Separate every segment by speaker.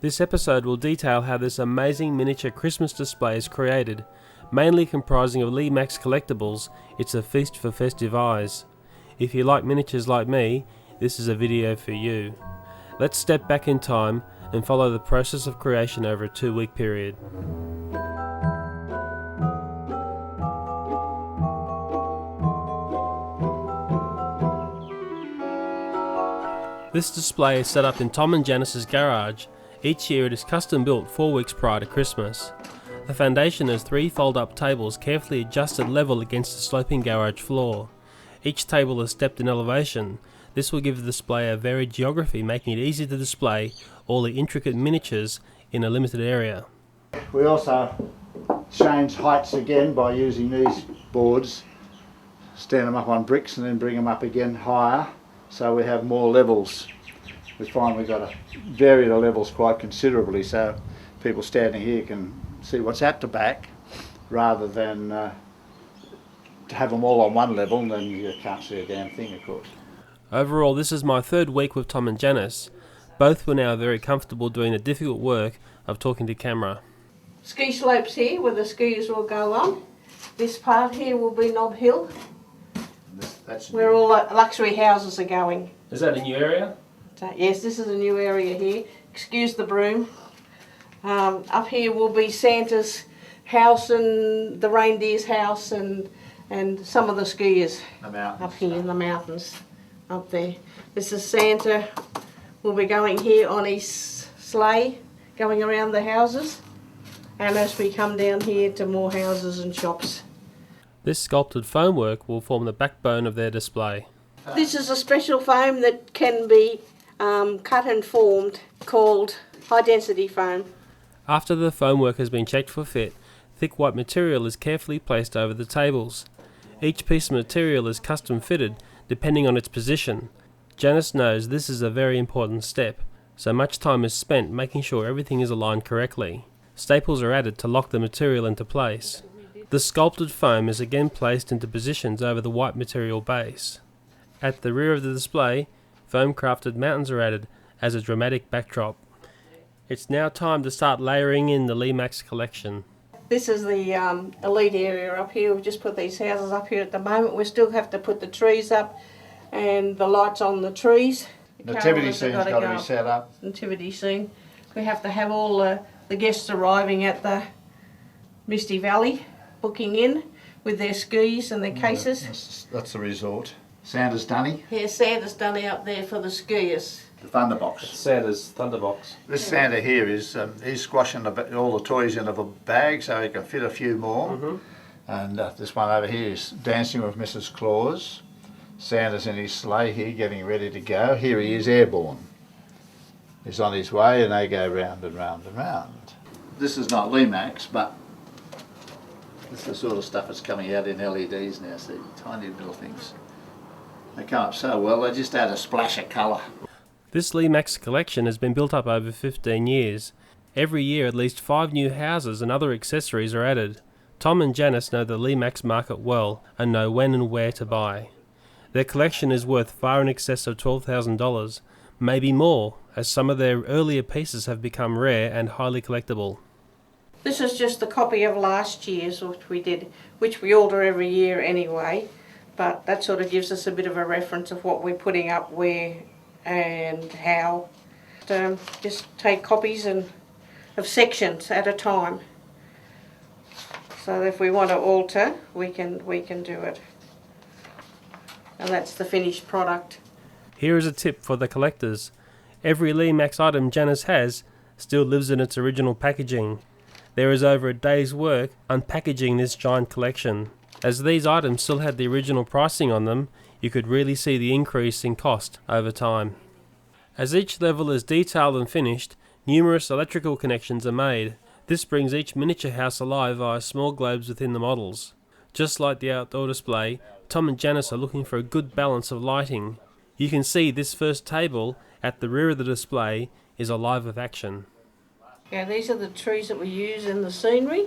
Speaker 1: This episode will detail how this amazing miniature Christmas display is created. Mainly comprising of Lemax collectibles, it's a feast for festive eyes. If you like miniatures like me, this is a video for you. Let's step back in time and follow the process of creation over a 2-week period. This display is set up in Tom and Janice's garage. Each year it is custom built 4 weeks prior to Christmas. The foundation has 3 fold-up tables carefully adjusted level against the sloping garage floor. Each table is stepped in elevation. This will give the display a varied geography, making it easy to display all the intricate miniatures in a limited area.
Speaker 2: We also change heights again by using these boards, stand them up on bricks and then bring them up again higher, so we have more levels. We find we've got to vary the levels quite considerably, so people standing here can see what's at the back, rather than to have them all on one level, then you can't see a damn thing, of course.
Speaker 1: Overall, this is my 3rd week with Tom and Janice. Both were now very comfortable doing the difficult work of talking to camera.
Speaker 3: Ski slopes here where the skiers will go on. This part here will be Knob Hill, where all the luxury houses are going.
Speaker 1: Is that a new area?
Speaker 3: So, yes, this is a new area here. Excuse the broom. Up here will be Santa's house and the reindeer's house and some of the skiers up here in the mountains up there. This is Santa. Will be going here on his sleigh, going around the houses, and as we come down here to more houses and shops.
Speaker 1: This sculpted foam work will form the backbone of their display.
Speaker 3: This is a special foam that can be cut and formed, called high density foam.
Speaker 1: After the foam work has been checked for fit, thick white material is carefully placed over the tables. Each piece of material is custom fitted depending on its position. Janice knows this is a very important step, so much time is spent making sure everything is aligned correctly. Staples are added to lock the material into place. The sculpted foam is again placed into positions over the white material base. At the rear of the display, foam crafted mountains are added as a dramatic backdrop. It's now time to start layering in the Lemax collection.
Speaker 3: This is the elite area up here. We've just put these houses up here at the moment. We still have to put the trees up and the lights on the trees.
Speaker 2: Nativity scene's got to be set up.
Speaker 3: Nativity scene. We have to have all the guests arriving at the Misty Valley, booking in with their skis and their cases.
Speaker 2: That's the resort. Santa's dunny.
Speaker 3: Yeah, Santa's dunny up there for the skiers.
Speaker 2: The Thunderbox.
Speaker 1: Santa's Thunderbox.
Speaker 2: This Santa here is he's squashing all the toys into a bag so he can fit a few more. And this one over here is dancing with Mrs. Claus. Santa's in his sleigh here getting ready to go. Here he is airborne. He's on his way and they go round and round and round. This is not Lemax, but this is the sort of stuff that's coming out in LEDs now, see, tiny little things. They come up so well, they just add a splash of colour.
Speaker 1: This Lemax collection has been built up over 15 years. Every year at least 5 new houses and other accessories are added. Tom and Janice know the Lemax market well and know when and where to buy. Their collection is worth far in excess of $12,000, maybe more, as some of their earlier pieces have become rare and highly collectible.
Speaker 3: This is just a copy of last year's, which we order every year anyway, but that sort of gives us a bit of a reference of what we're putting up where and how. Just take copies of sections at a time. So if we want to alter, we can do it. And that's the finished product.
Speaker 1: Here is a tip for the collectors. Every Lemax item Janice has still lives in its original packaging. There is over a day's work unpackaging this giant collection. As these items still had the original pricing on them, you could really see the increase in cost over time. As each level is detailed and finished, numerous electrical connections are made. This brings each miniature house alive via small globes within the models. Just like the outdoor display, Tom and Janice are looking for a good balance of lighting. You can see this first table at the rear of the display is alive with action.
Speaker 3: Yeah, these are the trees that we use in the scenery.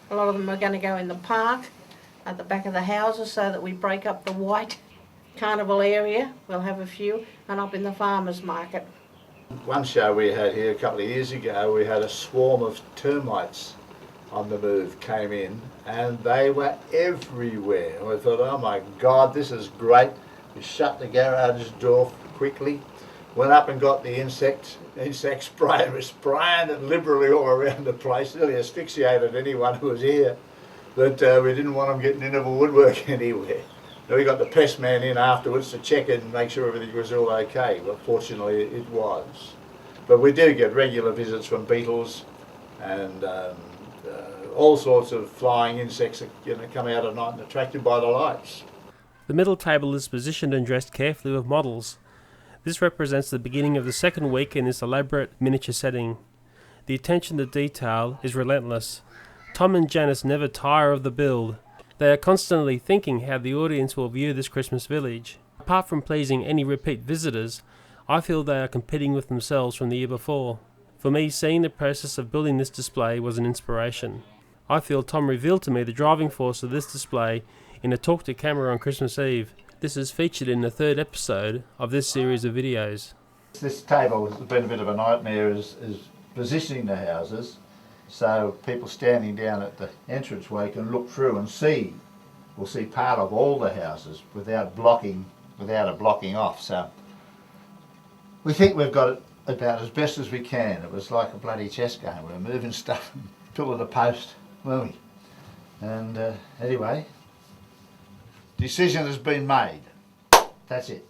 Speaker 3: A lot of them are going to go in the park at the back of the houses so that we break up the white carnival area. We'll have a few, and up in the farmers market.
Speaker 2: One show we had here a couple of years ago, we had a swarm of termites on the move came in, and they were everywhere. And we thought, oh my God, this is great. We shut the garage door quickly, went up and got the insect spray, and we're spraying it liberally all around the place. Nearly asphyxiated anyone who was here, but we didn't want them getting into the woodwork anywhere. We got the pest man in afterwards to check it and make sure everything was all okay. Well, fortunately it was. But we do get regular visits from beetles and all sorts of flying insects that come out at night and attracted by the lights.
Speaker 1: The middle table is positioned and dressed carefully with models. This represents the beginning of the second week in this elaborate miniature setting. The attention to detail is relentless. Tom and Janice never tire of the build. They are constantly thinking how the audience will view this Christmas village. Apart from pleasing any repeat visitors, I feel they are competing with themselves from the year before. For me, seeing the process of building this display was an inspiration. I feel Tom revealed to me the driving force of this display in a talk to camera on Christmas Eve. This is featured in the third episode of this series of videos.
Speaker 2: This table has been a bit of a nightmare is positioning the houses so people standing down at the entranceway can look through and see part of all the houses without it blocking off. So we think we've got it about as best as we can. It was like a bloody chess game. We were moving stuff and pillar to post, weren't we? And anyway, decision has been made. That's it.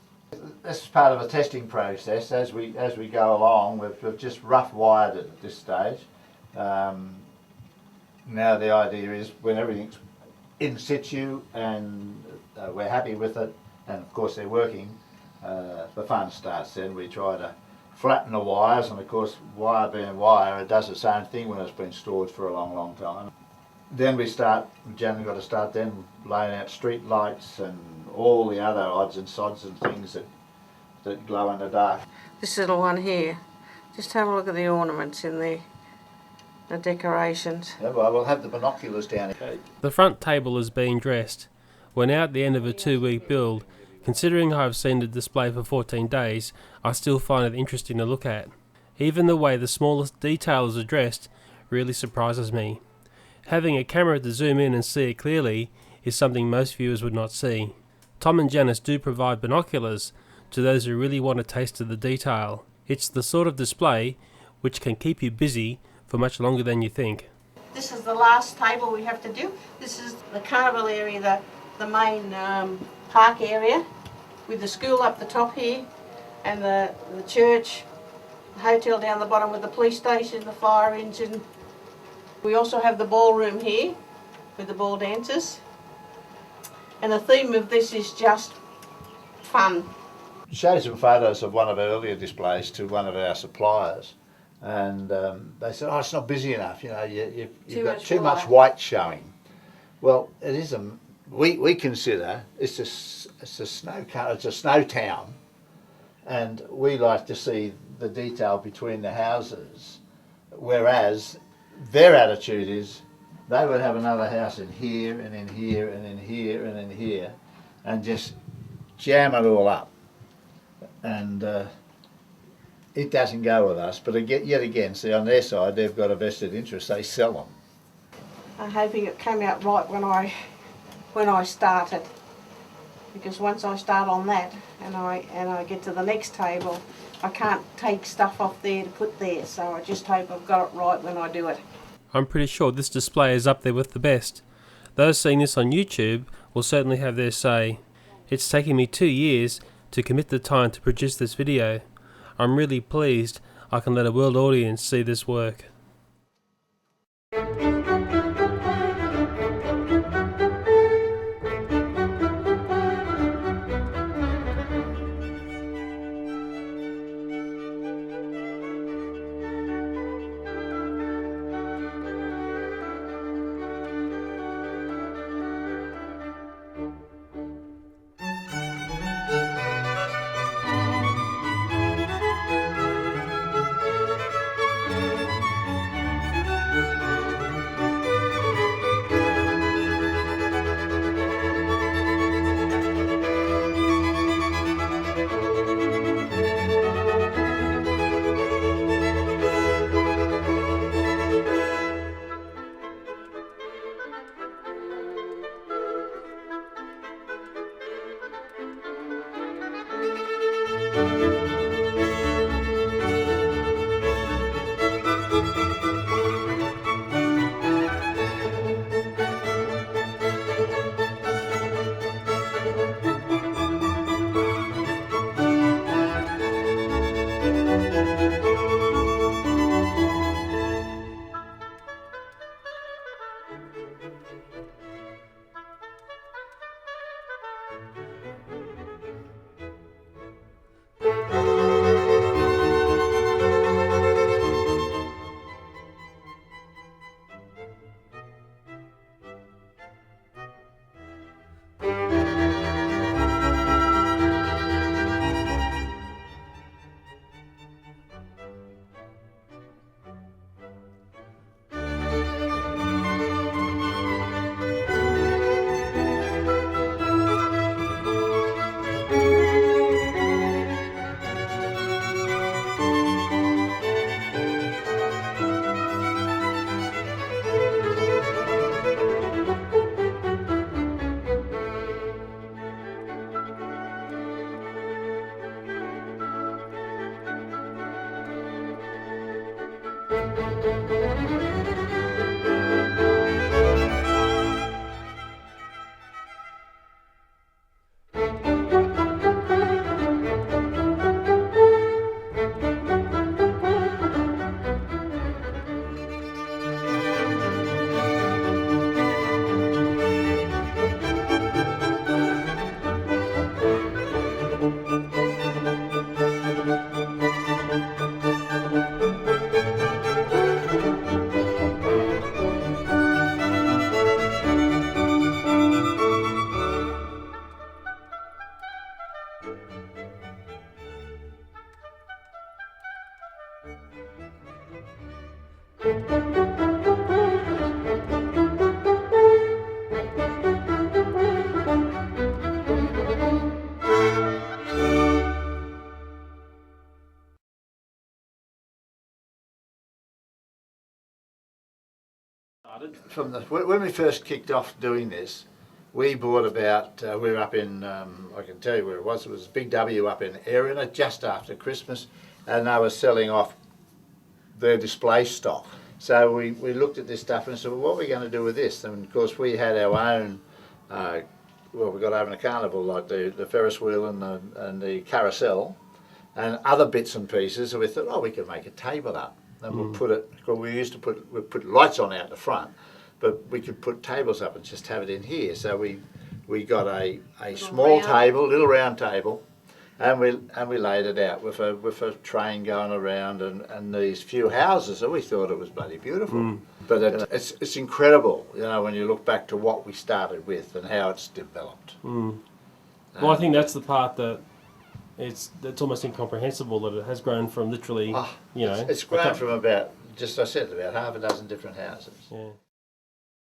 Speaker 2: This is part of a testing process. As we go along, we've just rough wired it at this stage. Now the idea is when everything's in situ and we're happy with it, and of course they're working, the fun starts then. We try to flatten the wires, and of course wire being wire, it does its own thing when it's been stored for a long time. Then we generally got to start then laying out street lights and all the other odds and sods and things that glow in the dark.
Speaker 3: This little one here, just have a look at the ornaments in there, the decorations.
Speaker 2: Yeah, well, we'll have the binoculars down here.
Speaker 1: The front table is being dressed. We're now at the end of a 2-week build. Considering I have seen the display for 14 days, I still find it interesting to look at. Even the way the smallest detail is addressed really surprises me. Having a camera to zoom in and see it clearly is something most viewers would not see. Tom and Janice do provide binoculars to those who really want a taste of the detail. It's the sort of display which can keep you busy for much longer than you think.
Speaker 3: This is the last table we have to do. This is the carnival area, the main park area, with the school up the top here, and the church, the hotel down the bottom with the police station, the fire engine. We also have the ballroom here with the ball dancers. And the theme of this is just fun.
Speaker 2: Showed some photos of one of our earlier displays to one of our suppliers, and they said, "Oh, it's not busy enough. You know, you've got too much white showing." Well, it is we consider it's a snow town, and we like to see the detail between the houses, whereas their attitude is they would have another house in here and in here and in here and in here, and just jam it all up. And it doesn't go with us, but yet again, see, on their side, they've got a vested interest. They sell them.
Speaker 3: I'm hoping it came out right when I started, because once I start on that and I get to the next table, I can't take stuff off there to put there. So I just hope I've got it right when I do it.
Speaker 1: I'm pretty sure this display is up there with the best. Those seeing this on YouTube will certainly have their say. It's taken me 2 years to commit the time to produce this video. I'm really pleased I can let a world audience see this work.
Speaker 2: From when we first kicked off doing this, we bought about, we were up in, I can tell you where it was Big W up in Erina just after Christmas, and they were selling off their display stock. So we looked at this stuff and said, well, what are we going to do with this? And of course we had our own, well, we got over in a carnival, like the Ferris wheel and the carousel and other bits and pieces, and we thought, oh, we could make a table up. And we'll put it, because we used to put lights on out the front, but we could put tables up and just have it in here. So we got a small table, little round table, and we laid it out with a train going around and these few houses. So we thought it was bloody beautiful. But it's incredible, you know, when you look back to what we started with and how it's developed.
Speaker 1: Well, I think that's the part that it's almost incomprehensible that it has grown from literally, you know.
Speaker 2: It's grown from about, just I said, about half a dozen different houses.
Speaker 1: Yeah.